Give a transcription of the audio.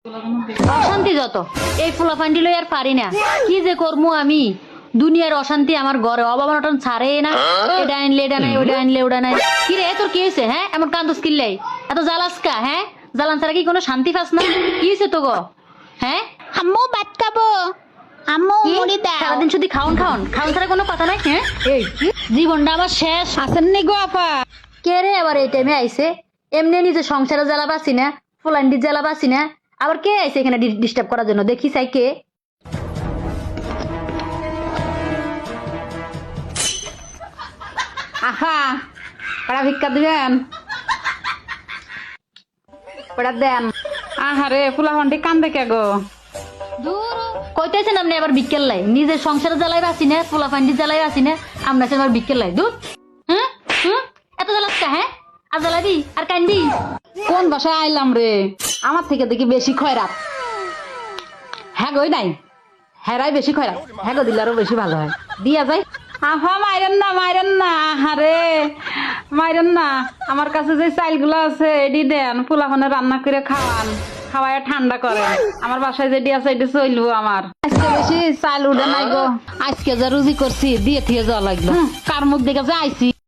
অশান্তি যত এই ফুলাফান্ডি লই আর পারি না কি যে করবো আমি দুনিয়ার অশান্তি আমার ঘরে অভাব অনটন ছাড়ে না এটা আনলে এটা নাই ওটা আনলে ওটা নাই কি রে তোর কি হয়েছে হ্যাঁ এমন কান্দস কিল্লাই এত জ্বালাসকা হ্যাঁ জ্বালান ছাড়া কি কোনো শান্তি পাস না কি হয়েছে তো গো হ্যাঁ আম্মু ভাত খাবো আম্মু মুড়ি দাও সারাদিন শুধু খাওন খাওন খাওন ছাড়া কোনো কথা নাই হ্যাঁ এই জীবনটা আমার শেষ আসেন নি গো আপা কে রে আবার এই টাইমে আইছে এমনি নিজে সংসারে জ্বালা বাসি না ফুলান্ডি জ্বালা বাসি না আবার কে আইছে এখানে ডিস্টার্ব করার জন্য দেখি চাই কে আহা পাড়া ভিক্ষা দিবেন পাড়া দেন আহারে ফুলাফান্ডি কান্দে কে গো দূর কইতেছেন আপনি আবার বিকেল লাই নিজের সংসারে জ্বালাই বাসি না ফুলাফান্ডি জ্বালাই বাসি না আমরা আবার বিকেল লাই দূর হ্যাঁ এত জ্বালাস কা হ্যাঁ আর জ্বালাবি আর কানবি কোন বাসায় আইলাম রে আমার থেকে দেখি বেশি খয়রাত হ্যাঁ গই নাই হেরাই বেশি খয়রাত হ্যাঁ গো দিলে আরো বেশি ভালো হয় দিয়া যায় আহা মাইরেন না আহারে মাইরেন না আমার কাছে যে চাইলগুলো আছে এডি দেন ফুলাফানে রান্না করে খাওয়ান খাওয়ায় ঠান্ডা করেন আমার বাসায় যেটি আছে এটি চলবো আমার আজকে বেশি চাল উঠে নাই গো আজকে যা রুজি করছি দিয়ে থিয়ে যাওয়া লাগলো কার মুখ দেখে যে আইছি